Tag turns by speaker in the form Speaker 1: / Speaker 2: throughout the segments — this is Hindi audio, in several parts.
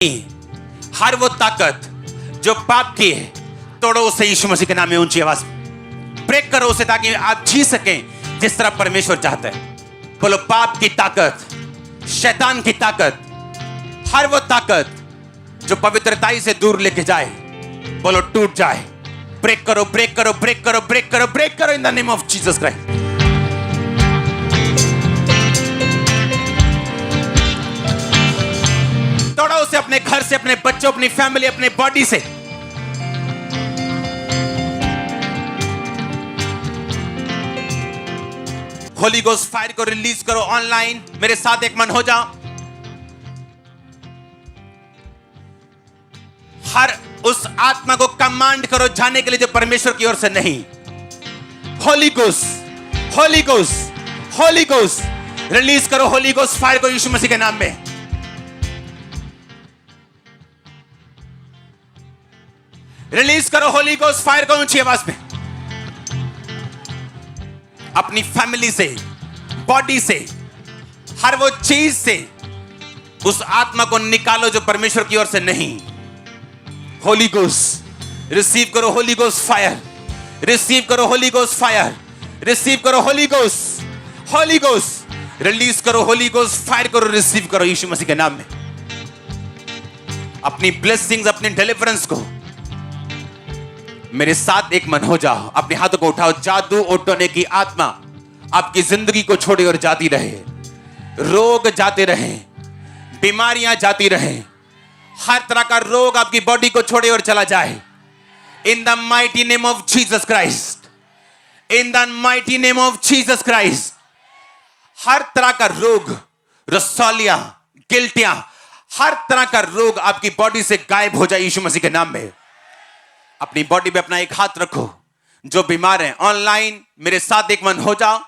Speaker 1: हर वो ताकत जो पाप की है, तोड़ो उसे यीशु मसीह के नाम में ऊंची आवाज ब्रेक करो उसे, ताकि आप जी सकें जिस तरह परमेश्वर चाहता है। बोलो, पाप की ताकत, शैतान की ताकत, हर वो ताकत जो पवित्रताई से दूर लेके जाए, बोलो टूट जाए। ब्रेक करो, ब्रेक करो, ब्रेक करो, ब्रेक करो, ब्रेक करो इन the name of Jesus Christ. तोड़ो उसे अपने घर से, अपने बच्चों, अपनी फैमिली, अपने बॉडी से। होली गोस्ट फायर को रिलीज करो ऑनलाइन। मेरे साथ एक मन हो जाओ। हर उस आत्मा को कमांड करो जाने के लिए जो परमेश्वर की ओर से नहीं। Holi ghost, holy ghost, holy ghost release करो होली गोस्ट फायर को यीशु मसीह के नाम में। रिलीज करो होली गोस्ट फायर को ऊंची आवाज में। अपनी फैमिली से, बॉडी से, हर वो चीज से उस आत्मा को निकालो जो परमेश्वर की ओर से नहीं। होली गोस्ट रिसीव करो, होली गोस्ट फायर रिसीव करो, होली गोस्ट फायर रिसीव करो, Holi ghost, holy ghost release करो, होली गोस्ट फायर करो, रिसीव करो यीशु मसीह के नाम में। अपनी ब्लेसिंग्स, अपनी डिलीवरेंस को मेरे साथ एक मन हो जाओ। अपने हाथों को उठाओ। जादू उठने की आत्मा आपकी जिंदगी को छोड़े और जाती रहे। रोग जाते रहे, बीमारियां जाती रहे, हर तरह का रोग आपकी बॉडी को छोड़े और चला जाए। In the mighty name of Jesus Christ, in the mighty name of Jesus Christ. हर तरह का रोग, रसौलियां, गिल्टियां, हर तरह का रोग आपकी बॉडी से गायब हो जाए यीशु मसीह के नाम में। अपनी बॉडी पे अपना एक हाथ रखो। जो बीमार हैं ऑनलाइन मेरे साथ एक मन हो जाओ।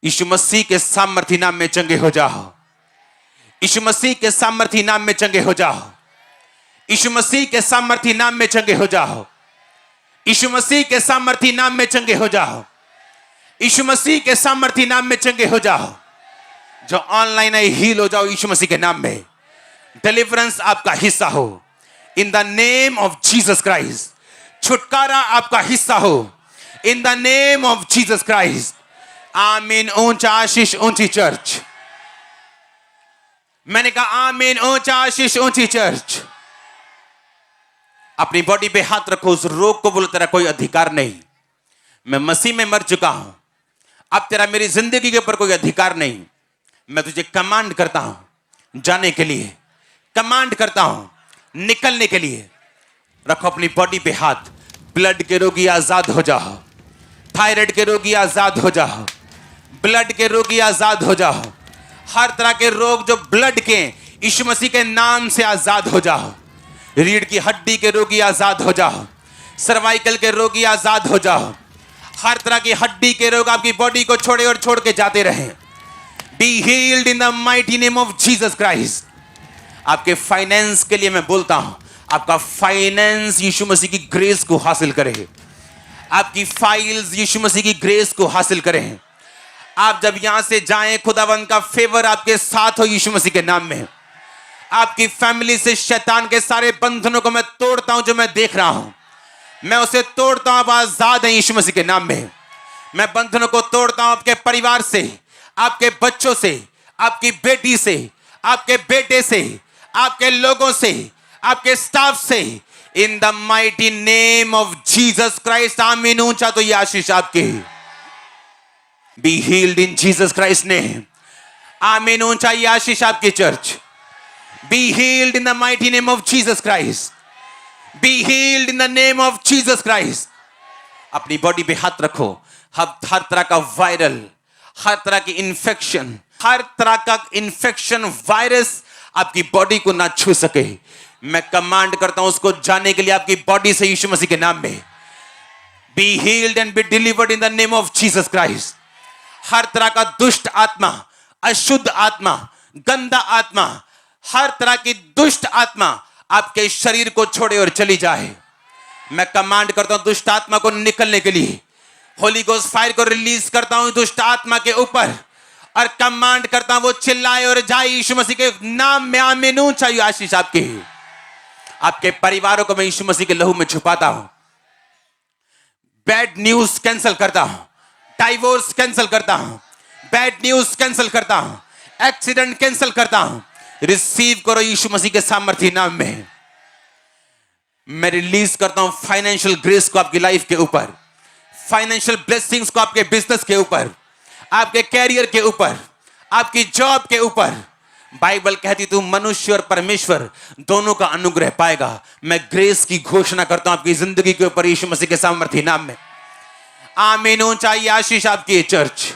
Speaker 1: यीशु मसीह के सामर्थी नाम में चंगे हो जाओ। यीशु मसीह के सामर्थी नाम में चंगे हो जाओ। यीशु मसीह के सामर्थी नाम में चंगे हो जाओ। यीशु मसीह के सामर्थी नाम में चंगे हो जाओ। यीशु मसीह के सामर्थी नाम में चंगे हो जाओ। जो ऑनलाइन है हील हो जाओ यीशु मसीह के नाम में। डिलीवरेंस आपका हिस्सा हो इन the name of Jesus Christ. छुटकारा आपका हिस्सा हो इन the name of Jesus Christ. आमीन। ऊंचा आशीष ऊंची चर्च। मैंने कहा आमीन। ऊंचा आशीष ऊंची चर्च। अपनी बॉडी पे हाथ रखो। उस रोग को बोलो तेरा कोई अधिकार नहीं। मैं मसीह में मर चुका हूं, अब तेरा मेरी जिंदगी के ऊपर कोई अधिकार नहीं। मैं तुझे कमांड करता हूं जाने के लिए, कमांड करता हूं निकलने के लिए। रखो अपनी बॉडी पे हाथ। ब्लड के रोगी आजाद हो जाओ। थायराइड के रोगी आजाद हो जाओ। ब्लड के रोगी आजाद हो जाओ। हर तरह के रोग जो ब्लड के, यीशु मसीह के नाम से आजाद हो जाओ। रीढ़ की हड्डी के रोगी आजाद हो जाओ। सर्वाइकल के रोगी आजाद हो जाओ। हर तरह की हड्डी के रोग आपकी बॉडी को छोड़े और छोड़ के जाते रहे। Be healed in the mighty name of Jesus Christ. आपके फाइनेंस के लिए मैं बोलता हूं, आपका फाइनेंस यीशु मसीह की ग्रेस को हासिल करे। आपकी फाइल्स यीशु मसीह की ग्रेस को हासिल करें। आप जब यहां से जाएं, खुदावंद का फेवर आपके साथ हो यीशु मसीह के नाम में। आपकी फैमिली से शैतान के सारे बंधनों को मैं तोड़ता हूं जो मैं देख रहा हूं। मैं उसे तोड़ता हूं। आप आजाद हैं यीशु मसीह के नाम में। मैं बंधनों को तोड़ता हूं आपके परिवार से, आपके बच्चों से, आपकी बेटी से, आपके बेटे से, आपके लोगों से, आपके स्टाफ से। इन the mighty name of Jesus Christ. आमीन। ऊंचा तो ये आशीष आपके। Be healed in Jesus Christ name. आमीन। ऊंचा ये आशीष आपकी church. Be healed in the mighty name of Jesus Christ. Be healed in the name of Jesus Christ. अपनी बॉडी पे हाथ रखो। हर तरह का वायरल, हर तरह की इंफेक्शन, हर तरह का इंफेक्शन, वायरस आपकी बॉडी को ना छू सके। मैं कमांड करता हूं उसको जाने के लिए आपकी बॉडी से यीशु मसीह के नाम में। Be healed and be delivered in the name of Jesus Christ. हर तरह का दुष्ट आत्मा, अशुद्ध आत्मा, गंदा आत्मा, हर तरह की दुष्ट आत्मा आपके शरीर को छोड़े और चली जाए। मैं कमांड करता हूं दुष्ट आत्मा को निकलने के लिए। होली गोस्ट फायर को रिलीज करता हूं दुष्ट आत्मा के ऊपर और कमांड करता हूं वो चिल्लाए और जाए यीशु मसीह के नाम में। आमीन। चाहिए आशीष आपकी। आपके परिवारों को मैं यीशु मसीह के लहू में छुपाता हूं। बैड न्यूज कैंसिल करता हूं, डाइवोर्स कैंसिल करता हूं, बैड न्यूज कैंसिल करता हूं, एक्सीडेंट कैंसिल करता हूं। रिसीव करो यीशु मसीह के सामर्थ्य नाम में। मैं रिलीज करता हूं फाइनेंशियल ग्रेस को आपकी लाइफ के ऊपर, फाइनेंशियल ब्लेसिंग्स को आपके बिजनेस के ऊपर, आपके कैरियर के ऊपर, आपकी जॉब के ऊपर। बाइबल कहती तू मनुष्य और परमेश्वर दोनों का अनुग्रह पाएगा। मैं ग्रेस की घोषणा करता हूं आपकी जिंदगी के ऊपर यीशु मसीह के सामर्थ्य नाम में। आमीन। ऊंचाई आशीष आपकी चर्च।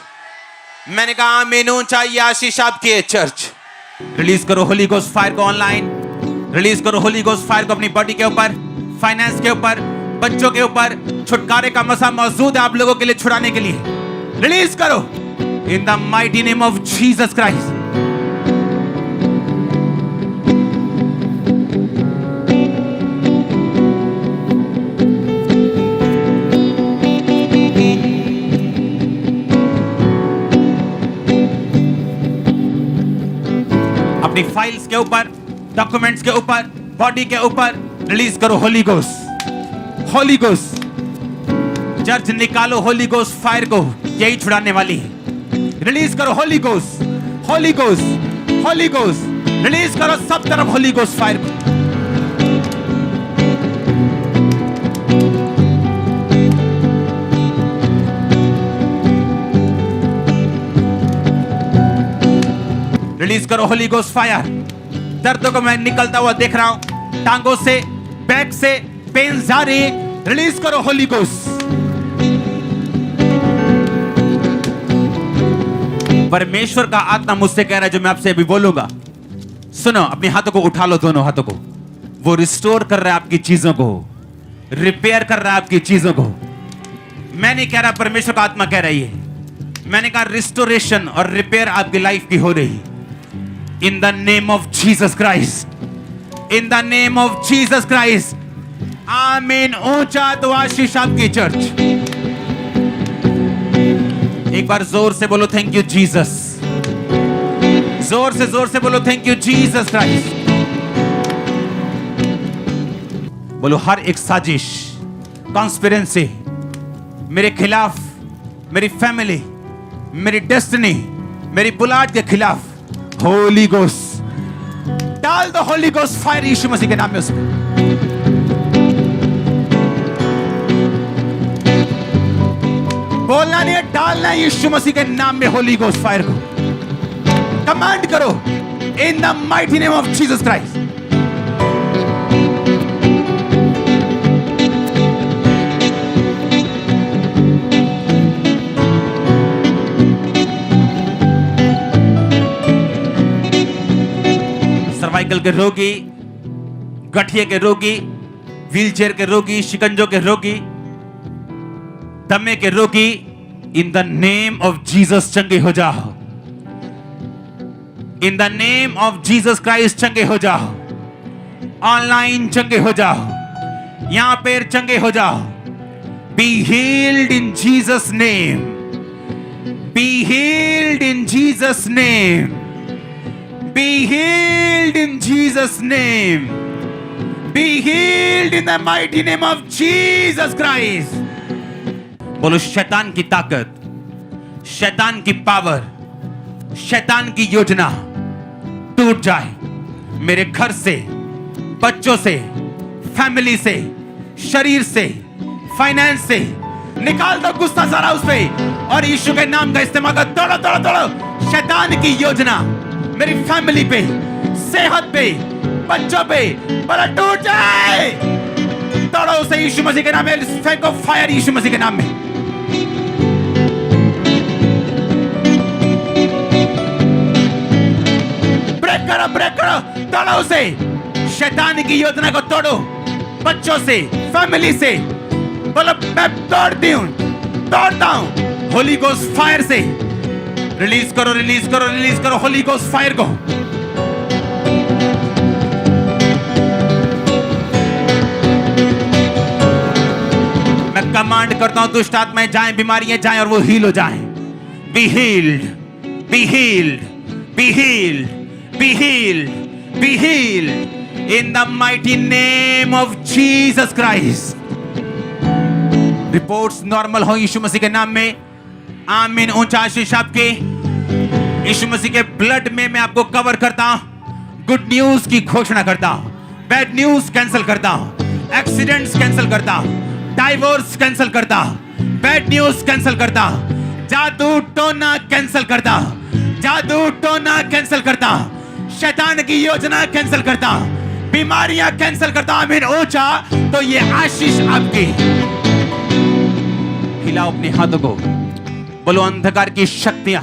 Speaker 1: मैंने कहा आमीन। ऊंचाई आशीष आपकी चर्च। रिलीज करो होली गोस्ट फायर को ऑनलाइन, रिलीज करो होली गोस्ट फायर को अपनी बॉडी के ऊपर, फाइनेंस के ऊपर, बच्चों के ऊपर। छुटकारे का मसा मौजूद है आप लोगों के लिए छुड़ाने के लिए। रिलीज करो इन the mighty name of Jesus Christ. अपनी फाइल्स के ऊपर, डॉक्यूमेंट्स के ऊपर, बॉडी के ऊपर रिलीज करो Holi ghost, holy ghost. Church निकालो होली गोस्ट फायर को, यही छुड़ाने वाली है। रिलीज करो Holi ghost, holy ghost, holy ghost. Release करो सब तरफ होली गोस्ट फायर को। रिलीज करो होली गोस्ट फायर। दर्दों को मैं निकलता हुआ देख रहा हूं, टांगों से, बैक से पेन जारी। रिलीज करो होली गोस्ट। परमेश्वर का आत्मा मुझसे कह रहा है जो मैं आपसे अभी बोलूंगा, सुनो। अपने हाथों को उठा लो, दोनों हाथों को। वो रिस्टोर कर रहा है आपकी चीजों को, रिपेयर कर रहा है आपकी चीजों को। मैं नहीं कह रहा, परमेश्वर का आत्मा कह रही है। मैंने कहा रिस्टोरेशन और रिपेयर आपकी लाइफ की हो रही। In the name of Jesus Christ, in the name of Jesus Christ, आमीन। ऊंचा तो आशीष आपकी चर्च। एक बार जोर से बोलो थैंक यू जीसस। जोर से बोलो थैंक यू जीसस क्राइस्ट। बोलो हर एक साजिश, कॉन्स्पिरेंसी मेरे खिलाफ, मेरी फैमिली, मेरी डेस्टिनी, मेरी बुलाहट के खिलाफ, होली गोस्ट डाल दो। होली गोस्ट फायर यीशु मसीह के नाम में उसमें। बोलना नहीं है, डालना है यीशु मसीह के नाम में होली गोस्ट फायर को। कमांड करो इन the mighty name of Jesus Christ. Cervical के रोगी, गठिए के रोगी, व्हीलचेयर के रोगी, शिकंजों के रोगी, दमे के रोगी, in the name of Jesus चंगे हो जाओ। In the name of Jesus Christ चंगे हो जाओ। ऑनलाइन चंगे हो जाओ, यहां पर चंगे हो जाओ। Be healed in Jesus name, be healed in Jesus name, be healed in Jesus name, be healed in the mighty name of Jesus Christ। बोलो शैतान की ताकत, शैतान की पावर, शैतान की योजना टूट जाए मेरे घर से, बच्चों से, फैमिली से, शरीर से, फाइनेंस से। निकाल दो गुस्सा सारा उस पे और यीशु के नाम का इस्तेमाल कर। दौड़ो दौड़ो दौड़ो। शैतान की योजना मेरी फैमिली पे, सेहत पे, बच्चों पे बड़ा टूट जाए। दौड़ो उसे यीशु मसीह के नाम में। फेंको फायर यीशु मसीह के नाम में। ब्रेक करो। तोड़ो उसे। शैतान की योजना को तोड़ो। बच्चों से, फैमिली से बोलो मैं तोड़ती हूं, तोड़ता हूं होली गोस्ट फायर से। रिलीज करो, रिलीज करो, रिलीज करो होली गोस्ट फायर को। मैं कमांड करता हूं दुष्ट आत्माएं जाएं, बीमारियां जाएं और वो हील हो जाएं। Be healed, be healed, be healed, be healed, be healed In the mighty name of Jesus Christ. Reports normal हो यीशु मसीह के नाम में। आमीन। ऊंचा आशीष आपके। यीशु मसीह के ब्लड में मैं आपको कवर करता हूं। गुड न्यूज की घोषणा करता हूं। बैड न्यूज कैंसिल करता हूं। एक्सीडेंट्स कैंसिल करता हूं। डाइवोर्स कैंसिल करता हूं। बैड न्यूज कैंसिल करता हूं। जादू टोना कैंसिल करता हूं। जादू टोना कैंसिल करता हूं। शैतान की योजना कैंसिल करता हूं। बीमारियां कैंसिल करता हूं। आमीन। ऊंचा तो ये आशीष आपकी। हिलाओ अपने हाथों को, बोलो अंधकार की शक्तियां,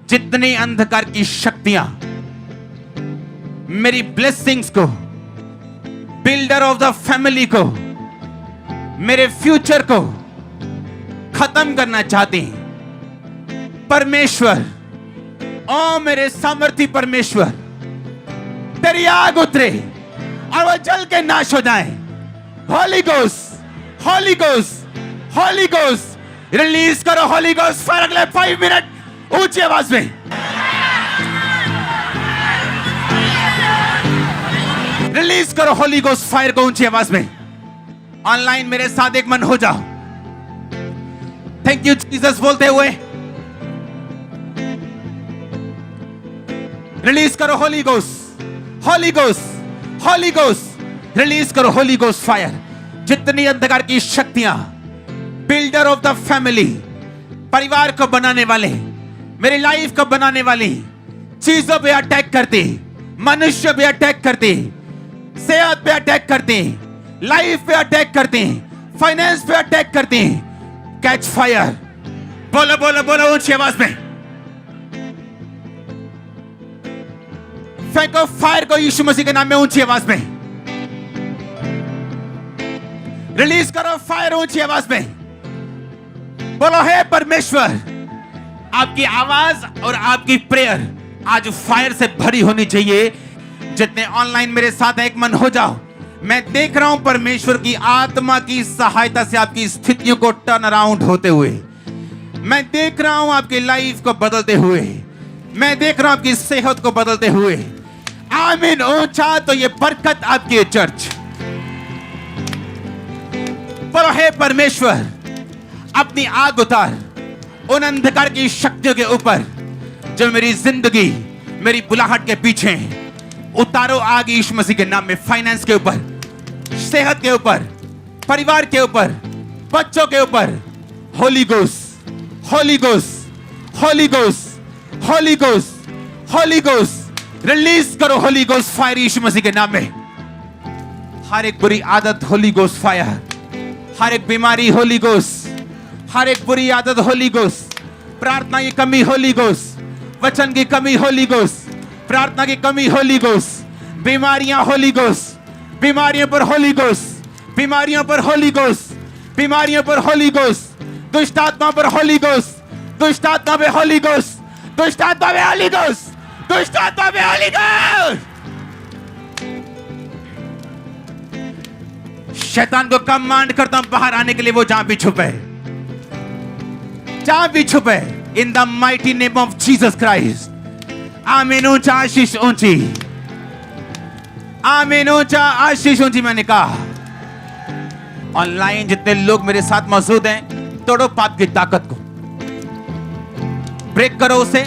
Speaker 1: जितनी अंधकार की शक्तियां मेरी ब्लेसिंग्स को, बिल्डर ऑफ द फैमिली को, मेरे फ्यूचर को खत्म करना चाहती हैं, परमेश्वर, ओ मेरे सामर्थी परमेश्वर, तेरी आग उतरे और वो जल के नाश हो जाए। Holi ghost, holy ghost, holy ghost release करो। होली गोस्ट फायर अगले 5 मिनट ऊंची आवाज में। रिलीज करो होली गोस्ट फायर को ऊंची आवाज में। ऑनलाइन मेरे साथ एक मन हो जाओ। थैंक यू जीसस बोलते हुए रिलीज करो Holi ghost, holy ghost, holy ghost release करो होली गोस्ट फायर। जितनी अंधकार की शक्तियां बिल्डर ऑफ द फैमिली, परिवार को बनाने वाले, मेरी लाइफ को बनाने वाली चीजों पे अटैक करते, मनुष्य पे अटैक करते, सेहत पे अटैक करते, लाइफ पे अटैक करते, फाइनेंस पे अटैक करते, कैच फायर। बोलो बोलो बोलो ऊंची आवाज में। फेंको फायर को यीशु मसीह के नाम में ऊंची आवाज में। रिलीज करो फायर ऊंची आवाज में। बोलो हे परमेश्वर, आपकी आवाज और आपकी प्रेयर आज फायर से भरी होनी चाहिए। जितने ऑनलाइन मेरे साथ एक मन हो जाओ। मैं देख रहा हूं परमेश्वर की आत्मा की सहायता से आपकी स्थितियों को टर्न अराउंड होते हुए। मैं देख रहा हूं आपकी लाइफ को बदलते हुए। मैं देख रहा हूं आपकी सेहत को बदलते हुए। आमीन। ऊंचा तो ये बरकत आपकी है चर्च। बोलो हे परमेश्वर, अपनी आग उतार उन अंधकार की शक्तियों के ऊपर जो मेरी जिंदगी, मेरी बुलाहट के पीछे हैं। उतारो आग यीशु मसीह के नाम में। फाइनेंस के ऊपर, सेहत के ऊपर, परिवार के ऊपर, बच्चों के ऊपर। Holi ghost, holy ghost, holy ghost, holy ghost, holy ghost release करो होली गोस्ट फायर यीशु मसीह के नाम में। हर एक बुरी आदत होली गोस्ट फायर, हर एक बीमारी होली गोस्ट, हर एक बुरी आदत होली गोस्ट, प्रार्थना की कमी होली गोस्ट, वचन की कमी होली गोस्ट, प्रार्थना की कमी होली गोस्ट, बीमारियां होली गोस्ट, बीमारियों पर होली गोस्ट, बीमारियों पर होली गोस्ट, बीमारियों पर होली गोस्ट, दुष्ट आत्मा पर होली गोस्ट, दुष्ट आत्मा पे होली गोस्ट, दुष्ट आत्मा पे होली गोस्ट, दुष्ट आत्मा पे होली गोस्ट। शैतान को कमांड करता हूं बाहर आने के लिए, वो जहां भी छुपे, जहां भी छुपे, इन the mighty name of Jesus Christ. आमीन। ऊंचा आशीष ऊंची, आमीन। ऊंचा आशीष ऊंची। मैंने कहा ऑनलाइन जितने लोग मेरे साथ मौजूद हैं, तोड़ो पाप की ताकत को, ब्रेक करो उसे,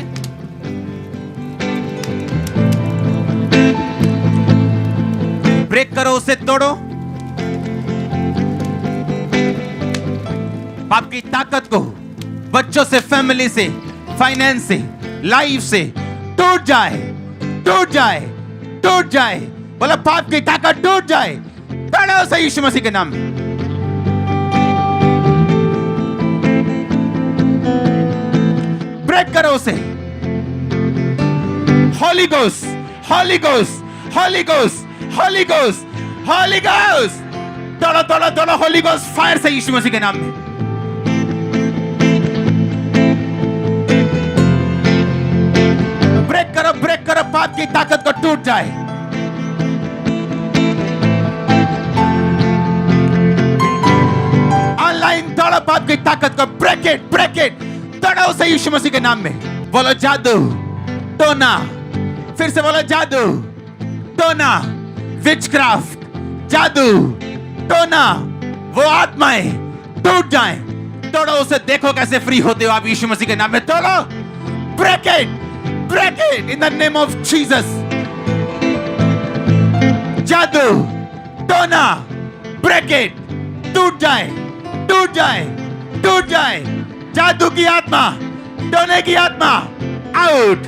Speaker 1: ब्रेक करो उसे, तोड़ो पाप की ताकत को। बच्चों से, फैमिली से, फाइनेंस से, लाइफ से टूट जाए, टूट जाए, टूट जाए। बोला पाप की ताकत टूट जाए। तोड़ो उसे यीशु मसीह के नाम में। ब्रेक करो उसे। Holi ghost, holy ghost, holy ghost, holy ghost, holy ghost. तोड़ो तोड़ो तोड़ो होली गोस्ट फायर से यीशु मसीह के नाम में। ब्रेक करो, पाप की ताकत को टूट जाए। ऑनलाइन तोड़ो पाप की ताकत को, ब्रेक इट, ब्रेक इट। तोड़ो उसे यीशु मसीह के नाम में। बोलो जादू टोना, फिर से बोलो जादू टोना, विचक्राफ्ट, जादू, टोना, वो आत्माएं टूट जाएं। तोड़ो उसे, देखो कैसे फ्री होते हो आप यीशु मसीह के नाम में। तोड़ो, break it in the name of Jesus. जादू, टोना, ब्रेक इट, टूट जाए, टूट जाए, टूट जाए। जादू की आत्मा, टोने की आत्मा, out,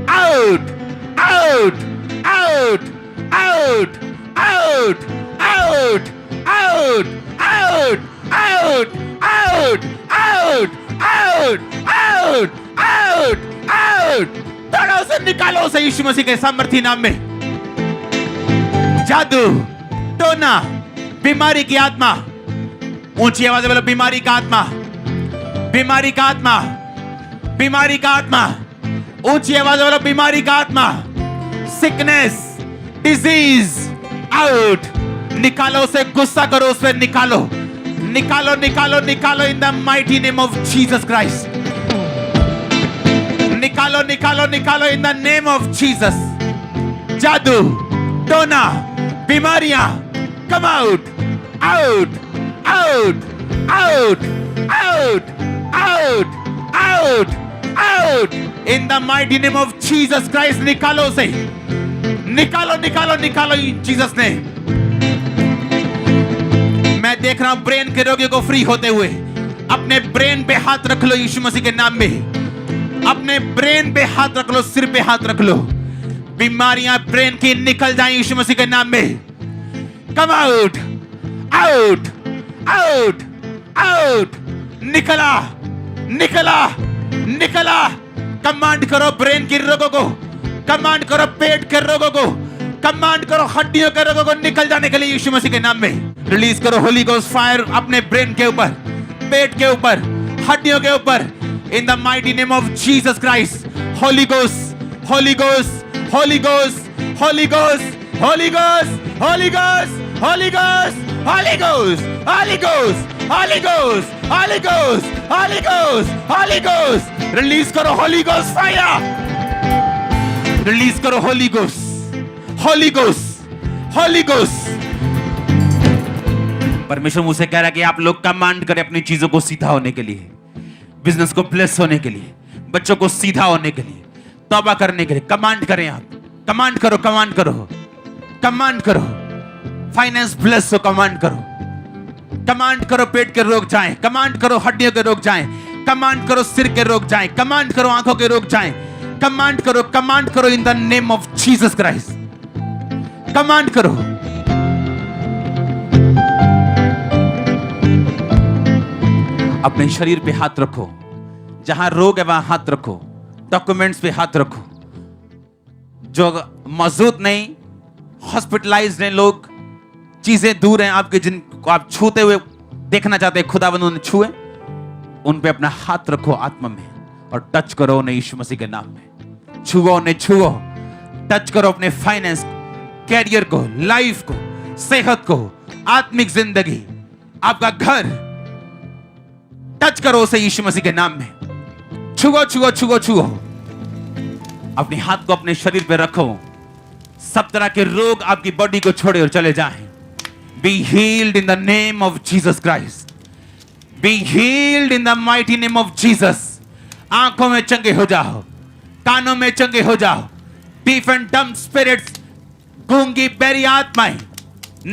Speaker 1: out, out, out, out, out, out, out, out, out, out, out, out, out, out, out. तोड़ो उसे, निकालो उसे यीशु मसीह के सामर्थी नाम में। जादू, टोना, बीमारी की आत्मा, ऊंची आवाज में बोलो, बीमारी का आत्मा, बीमारी का आत्मा, बीमारी का आत्मा, ऊंची आवाज में बोलो, बीमारी का आत्मा, सिकनेस, डिजीज, आउट। निकालो उसे, गुस्सा करो उस पर, निकालो, निकालो, निकालो, निकालो इन the mighty name of Jesus Christ. निकालो, निकालो, निकालो इन द नेम ऑफ जीसस। जादू, टोना, बीमारियां, come out, out, out, out, out, out, out, out in the mighty name of Jesus Christ. निकालो उसे, निकालो, निकालो, निकालो जीसस ने। मैं देख रहा हूं ब्रेन के रोगियों को फ्री होते हुए। अपने ब्रेन पे हाथ रख लो यीशु मसीह के नाम में। अपने ब्रेन पे हाथ रख लो, सिर पे हाथ रख लो। बीमारियां ब्रेन की निकल जाएं यीशु मसीह के नाम में। Come out, out, out, out. निकला, निकला, निकला। कमांड करो ब्रेन के रोगों को, कमांड करो पेट के रोगों को, कमांड करो हड्डियों के रोगों को निकल जाने के लिए यीशु मसीह के नाम में। रिलीज करो होली गोस्ट फायर अपने ब्रेन के ऊपर, पेट के ऊपर, हड्डियों के ऊपर, इन the mighty name of Jesus Christ. Holy ghost, holy ghost, holy ghost, holy ghost, holy ghost, holy ghost, holy ghost, holy ghost, holy ghost, holy ghost, holy ghost, holy ghost, holy ghost. Release करो होली गोस्ट फायर, रिलीज करो Holi ghost, holy ghost, holy ghost. परमेश्वर मुझसे कह रहा है कि आप लोग कमांड करें अपनी चीजों को सीधा होने के लिए, बिजनेस को ब्लेस होने के लिए, बच्चों को सीधा होने के लिए, तौबा करने के लिए कमांड करें। आप कमांड करो, कमांड करो, कमांड करो। फाइनेंस ब्लेस हो, कमांड करो, कमांड करो पेट के रोग जाएं, कमांड करो हड्डियों के रोग जाएं, कमांड करो सिर के रोग जाएं, कमांड करो आंखों के रोग जाएं, कमांड करो, कमांड करो इन the name of Jesus Christ. Command करो। अपने शरीर पे हाथ रखो, जहां रोग है वहां हाथ रखो, डॉक्यूमेंट्स पे हाथ रखो। जो मौजूद नहीं, हॉस्पिटलाइज्ड हैं लोग, चीजें दूर हैं आपके, जिनको आप छूते हुए देखना चाहते हैं खुदावंद उन्हें छुए, उन पे अपना हाथ रखो आत्मा में और टच करो उन्हें यीशु मसीह के नाम में। छुओ उन्हें, छुओ, टच करो अपने फाइनेंस, कैरियर को, लाइफ को, सेहत को, आत्मिक जिंदगी, आपका घर, टच करो उसे यीशु मसीह के नाम में। छुओ, छुओ, छुओ, छुओ। अपने हाथ को अपने शरीर पे रखो, सब तरह के रोग आपकी बॉडी को छोड़े और चले जाएं। Be healed in the name of Jesus Christ. Be healed in the mighty name of Jesus. आंखों में चंगे हो जाओ, कानों में चंगे हो जाओ। Deaf and dumb spirits, गूंगी बहरी आत्माएं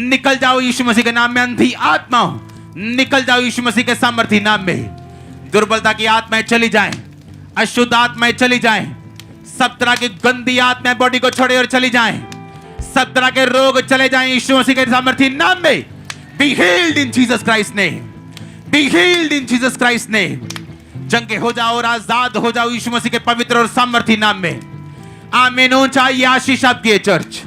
Speaker 1: निकल जाओ यीशु मसीह के नाम में। अंधी आत्माओं निकल जाओ यीशु मसीह के सामर्थी नाम में। दुर्बलता की आत्माएं चली जाएं, अशुद्ध आत्माएं चली जाएं, सब तरह की गंदी आत्माएं बॉडी को छोड़े और चली जाएं, सब तरह के रोग चले जाएं यीशु मसीह के सामर्थी नाम में। Be healed in Jesus Christ's name. Be healed in Jesus Christ's name. चंगे हो जाओ और आजाद हो जाओ यीशु मसीह के पवित्र और सामर्थी नाम में। आमीन। ऊंचा ये आशीष आपकी है चर्च।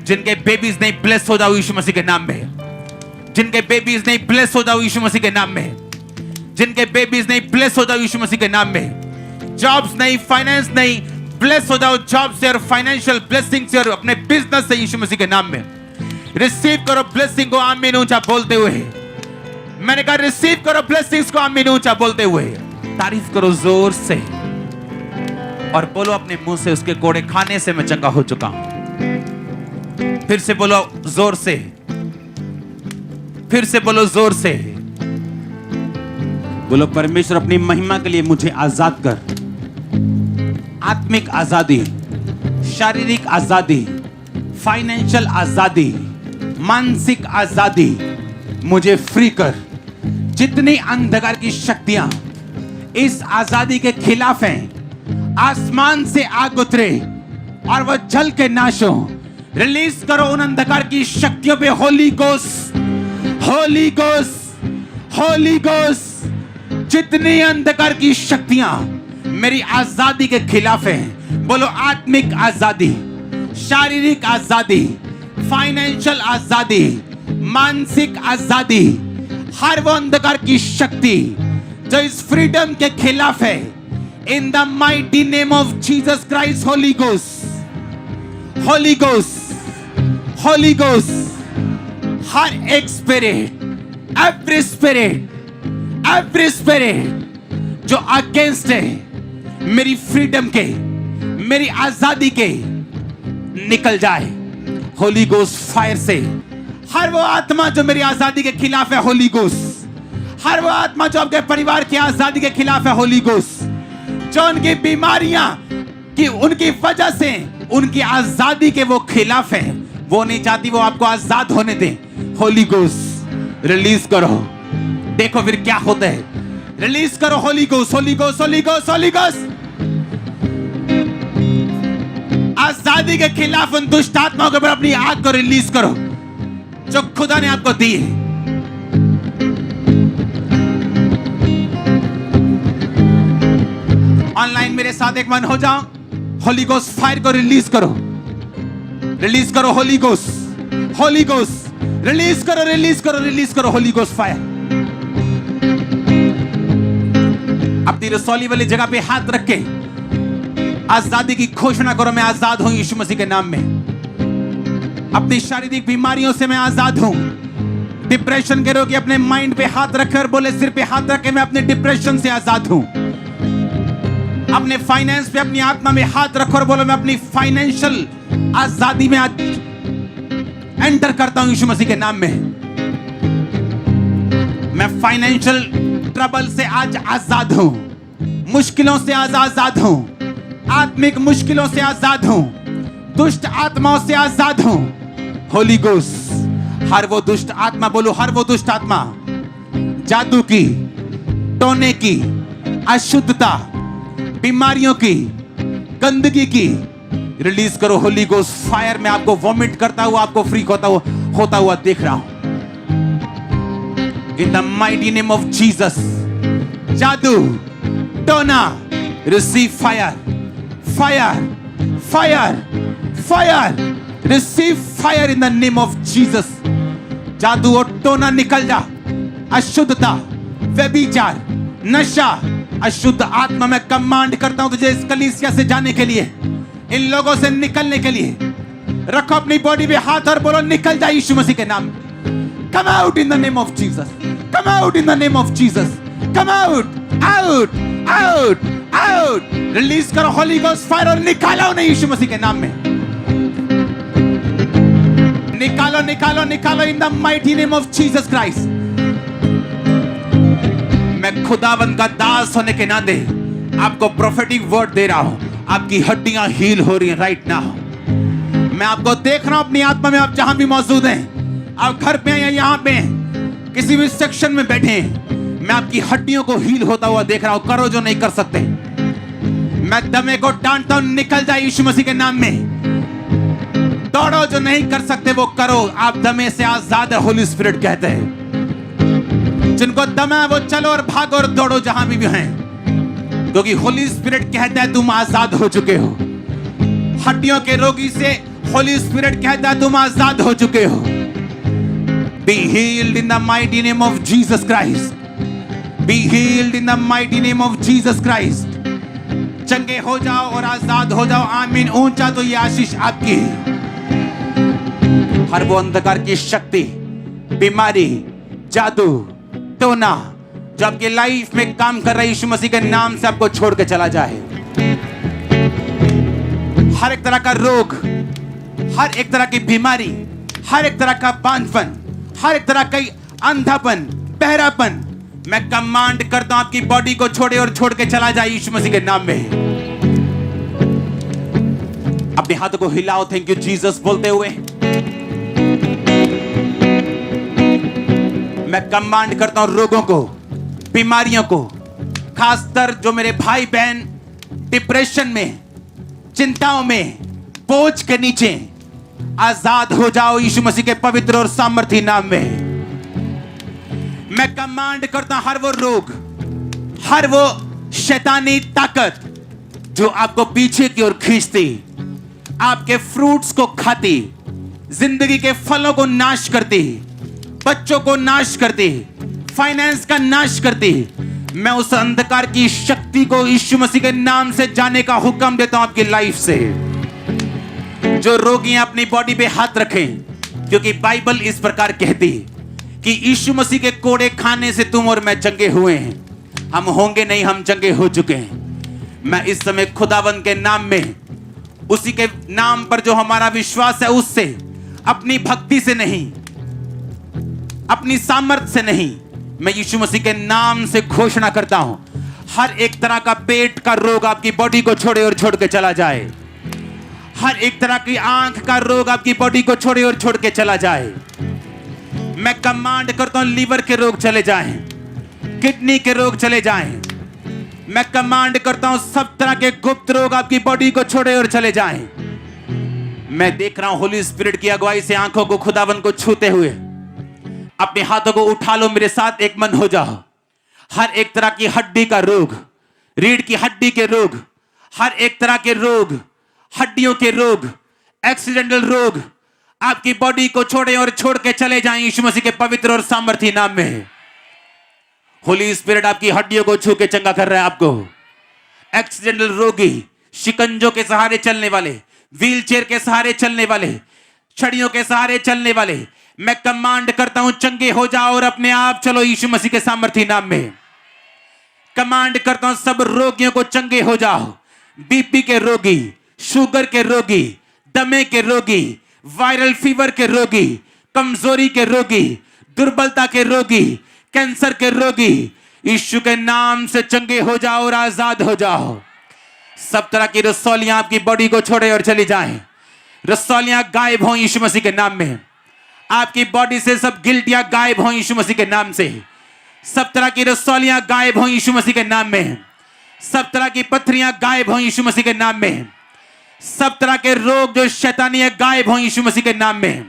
Speaker 1: जिनके बेबीज नहीं, ब्लेस हो जाओ यीशु मसीह के नाम में। जिनके बेबीज नहीं, ब्लेस हो जाओ यीशु मसीह के नाम में। जिनके बेबीज नहीं, ब्लेस हो जाओ यीशु मसीह के नाम में। जॉब्स नहीं, फाइनेंस नहीं, ब्लेस हो जाओ जॉब से और फाइनेंशियल ब्लेसिंग से और अपने बिजनेस से यीशु मसीह के नाम में। रिसीव करो ब्लेसिंग को आमीन ऊंचा बोलते हुए। मैंने कहा रिसीव करो ब्लेसिंग्स को आमीन ऊंचा बोलते हुए। तारीफ करो जोर से और बोलो अपने मुंह से, उसके कोड़े खाने से मैं चंगा हो चुका हूं। फिर से बोलो जोर से, फिर से बोलो जोर से। बोलो परमेश्वर अपनी महिमा के लिए मुझे आजाद कर। आत्मिक आजादी, शारीरिक आजादी, फाइनेंशियल आजादी, मानसिक आजादी मुझे फ्री कर। जितनी अंधकार की शक्तियां इस आजादी के खिलाफ हैं, आसमान से आग उतरे और वह जल के नाश हो। रिलीज करो उन अंधकार की शक्तियों पे Holi ghost, holy ghost, holy ghost. जितनी अंधकार की शक्तियां मेरी आजादी के खिलाफ हैं, बोलो आत्मिक आजादी, शारीरिक आजादी, फाइनेंशियल आजादी, मानसिक आजादी, हर वो अंधकार की शक्ति जो इस फ्रीडम के खिलाफ है, in the mighty name of Jesus Christ, holy ghost, holy ghost, holy ghost. हर एक spirit, every spirit, every spirit जो अगेंस्ट है मेरी फ्रीडम के, मेरी आजादी के, निकल जाए होली गोस्ट फायर से। हर वो आत्मा जो मेरी आजादी के खिलाफ है, होली गोस्ट। हर वो आत्मा जो आपके परिवार की आजादी के खिलाफ है, होली गोस्ट। जो उनकी बीमारियां कि उनकी वजह से उनकी आजादी के वो खिलाफ है, वो नहीं चाहती वो आपको आजाद होने दें। होली गोस्ट रिलीज करो, देखो फिर क्या होता है। रिलीज करो Holi ghost, holy ghost, holy ghost, holy ghost. आजादी के खिलाफ उन दुष्ट आत्माओं के ऊपर अपनी आग को रिलीज करो जो खुदा ने आपको दी है। ऑनलाइन मेरे साथ एक मन हो जाओ, होली गोस्ट फायर को रिलीज करो, रिलीज करो Holi ghost, holy ghost release करो, रिलीज करो, रिलीज करो होली गोस्ट फायर। अपनी रसौली वाली जगह पे हाथ रख के आजादी की घोषणा करो, मैं आजाद हूं यीशु मसीह के नाम में। अपनी शारीरिक बीमारियों से मैं आजाद हूं। डिप्रेशन के रोगी अपने माइंड पे हाथ रखकर बोले, सिर पे हाथ रख के मैं अपने डिप्रेशन से आजाद हूं। अपने फाइनेंस पे अपनी आत्मा में हाथ रखो और बोलो, मैं अपनी फाइनेंशियल आजादी में आज एंटर करता हूं यीशु मसीह के नाम में। मैं फाइनेंशियल ट्रबल से आज आजाद हूं, मुश्किलों से आज आजाद हूं, आत्मिक मुश्किलों से आजाद हूं, दुष्ट आत्माओं से आजाद हूं। होली गोस्ट हर वो दुष्ट आत्मा, बोलो हर वो दुष्ट आत्मा, जादू की, टोने की, अशुद्धता, बीमारियों की, गंदगी की, रिलीज करो होली गोस्ट फायर। में आपको वॉमिट करता हुआ, आपको फ्री होता हुआ देख रहा हूं। इन the mighty name of Jesus, जादू, टोना, receive fire, fire, fire, fire, receive fire in the name of Jesus. जादू और टोना निकल जा। अशुद्धता, व्यभिचार, नशा, अशुद्ध आत्मा मैं कमांड करता हूं तुझे इस कलीसिया से जाने के लिए, इन लोगों से निकलने के लिए। रखो अपनी बॉडी पे हाथ और बोलो, निकल जा यीशु मसीह के नाम। Come out in the name of Jesus, come out in the name of Jesus, come out, out, out, out. Release करो होली गोस्ट फायर और निकालो उन्हें यीशु मसीह के नाम में। निकालो, निकालो, निकालो इन the mighty name of Jesus Christ. मैं खुदावंद का दास होने के नाते आपको प्रोफेटिक वर्ड दे रहा हूं। आपकी हड्डियां हील हो रही हैं राइट नाउ। मैं आपको देख रहा हूं अपनी आत्मा में, आप जहां भी मौजूद हैं, आप घर पे हैं या यहां पे हैं, किसी भी सेक्शन में बैठे हैं, मैं आपकी हड्डियों को हील होता हुआ देख रहा हूं। करो जो नहीं कर सकते। मैं दमे को डांटता हूं, निकल जाए यीशु मसीह के नाम में। दौड़ो, जो नहीं कर सकते वो करो। आप दमे से आजाद है, होली स्पिरिट कहते हैं। जिनको दम है वो चलो और भागो और दौड़ो जहां भी हैं, क्योंकि होली स्पिरिट कहता है तुम आजाद हो चुके हो। हड्डियों के रोगी से होली स्पिरिट कहता है तुम आजाद हो चुके हो। Be healed in the mighty name of Jesus Christ. Be healed in the mighty name of Jesus Christ. चंगे हो जाओ और आजाद हो जाओ। आमीन। ऊंचा तो ये आशीष आपकी है। हर वो अंधकार की शक्ति, बीमारी, जादू, टोना जो आपकी लाइफ में काम कर रहा है, यीशु मसीह के नाम से आपको छोड़ के चला जाए। हर एक तरह का रोग, हर एक तरह की बीमारी, हर एक तरह का बांझपन, हर एक तरह का अंधापन, बहरापन, मैं कमांड करता हूं आपकी बॉडी को छोड़े और छोड़ के चला जाए यीशु मसीह के नाम में। अपने हाथों को हिलाओ, थैंक यू जीसस बोलते हुए। मैं कमांड करता हूं रोगों को, बीमारियों को, खासकर जो मेरे भाई बहन डिप्रेशन में, चिंताओं में, बोझ के नीचे, आजाद हो जाओ यीशु मसीह के पवित्र और सामर्थी नाम में। मैं कमांड करता हूं हर वो रोग, हर वो शैतानी ताकत जो आपको पीछे की ओर खींचती, आपके फ्रूट्स को खाती, जिंदगी के फलों को नाश करती, बच्चों को नाश करती, फाइनेंस का नाश करती, मैं उस अंधकार की शक्ति को यीशु मसीह के नाम से जाने का हुक्म देता हूं आपकी लाइफ से। जो रोगी अपनी बॉडी पे हाथ रखें, क्योंकि बाइबल इस प्रकार कहती कि यीशु मसीह के कोड़े खाने से तुम और मैं चंगे हुए हैं। हम होंगे नहीं, हम चंगे हो चुके हैं। मैं इस समय खुदावंद के नाम में, उसी के नाम पर जो हमारा विश्वास है, उससे, अपनी भक्ति से नहीं, अपनी सामर्थ्य से नहीं, मैं यीशु मसीह के नाम से घोषणा करता हूं, हर एक तरह का पेट का रोग आपकी बॉडी को छोड़े और छोड़ के चला जाए। हर एक तरह की आंख का रोग आपकी बॉडी को छोड़े और छोड़ के चला जाए। मैं कमांड करता हूं लीवर के रोग चले जाएं, किडनी के रोग चले जाएं। मैं कमांड करता हूं सब तरह के गुप्त रोग आपकी बॉडी को छोड़े और चले जाएं। मैं देख रहा हूं होली स्पिरिट की अगुवाई से आंखों को खुदावन को छूते हुए। अपने हाथों को उठा लो, मेरे साथ एक मन हो जाओ। हर एक तरह की हड्डी का रोग, रीढ़ की हड्डी के रोग, हर एक तरह के रोग, हड्डियों के रोग, एक्सीडेंटल रोग आपकी बॉडी को छोड़े और छोड़ के चले जाएं यीशु मसीह के पवित्र और सामर्थी नाम में। होली स्पिरिट आपकी हड्डियों को छू के चंगा कर रहा है आपको। एक्सीडेंटल रोगी, शिकंजों के सहारे चलने वाले, व्हील चेयर के सहारे चलने वाले, छड़ियों के सहारे चलने वाले, मैं कमांड करता हूं चंगे हो जाओ और अपने आप चलो यीशु मसीह के सामर्थी नाम में। कमांड करता हूं सब रोगियों को चंगे हो जाओ। बीपी के रोगी, शुगर के रोगी, दमे के रोगी, वायरल फीवर के रोगी, कमजोरी के रोगी, दुर्बलता के रोगी, कैंसर के रोगी, यीशु के नाम से चंगे हो जाओ और आजाद हो जाओ। सब तरह की रसौलियां आपकी बॉडी को छोड़े और चली जाएं। रसौलियां गायब हो यीशु मसीह के नाम में। आपकी बॉडी से सब गिल्टियां गायब हो यीशु मसीह के नाम से। सब तरह की रसौलियां गायब हो यीशु मसीह के नाम में। सब तरह की पत्थरियां गायब हो यीशु मसीह के नाम में। सब तरह के रोग जो शैतानी है गायब हो यीशु मसीह के नाम में।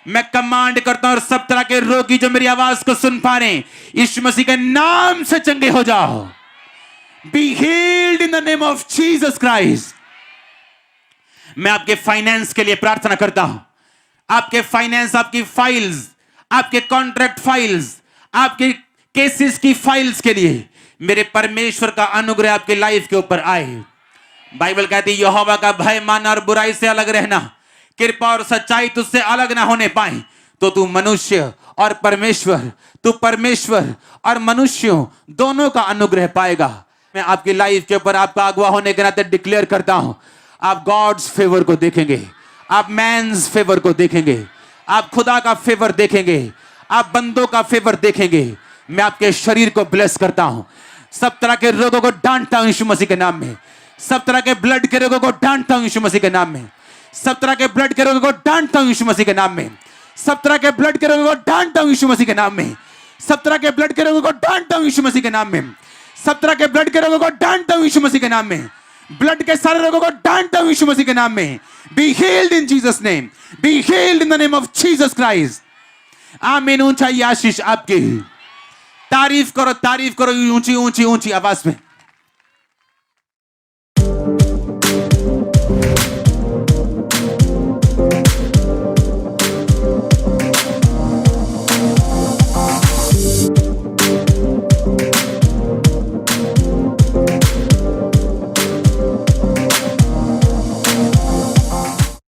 Speaker 1: मैं कमांड करता हूं और सब तरह के रोगी जो मेरी आवाज को सुन पा रहे हैं, यीशु मसीह के नाम से चंगे हो जाओ। Be healed in the name of Jesus Christ. मैं आपके फाइनेंस के लिए प्रार्थना करता हूं। आपके फाइनेंस, आपकी फाइल्स, आपके कॉन्ट्रैक्ट फाइल्स, आपके केसेस की फाइल्स के लिए मेरे परमेश्वर का अनुग्रह आपके लाइफ के ऊपर आए। बाइबल कहती है यहोवा का भय मानना और बुराई से अलग रहना, कृपा और सच्चाई तुझसे अलग ना होने पाए, तो तू मनुष्य और परमेश्वर, तू परमेश्वर और मनुष्यों दोनों का अनुग्रह पाएगा। मैं आपकी लाइफ के ऊपर आपका अगुवा होने के नाते डिक्लेयर करता हूं, आप गॉड्स फेवर को देखेंगे, आप मैन्स फेवर को देखेंगे, आप खुदा का फेवर देखेंगे, आप बंदों का फेवर देखेंगे। मैं आपके शरीर को ब्लेस करता हूं। सब तरह के रोगों को डांटता हूं यीशु मसीह के नाम में। सब तरह के ब्लड के रोगों को डांटता हूं यीशु मसीह के नाम में। सब तरह के ब्लड के रोगों को डांटता हूं यीशु मसीह के नाम में। सब तरह के ब्लड के रोगों को डांटता हूं यीशु मसीह के नाम में। सब तरह के ब्लड के रोगों को डांटता हूं यीशु मसीह के नाम में। सब तरह के ब्लड के रोगों को डांटता हूं यीशु मसीह के नाम में। ब्लड के सारे रोगों को डांटता हूं यीशु मसीह के नाम में। Be heeled in Jesus name, be healed in the name of Jesus Christ. आमीन। ऊंचाई आशीष आपकी। तारीफ करो ऊंची ऊंची ऊंची आवाज में।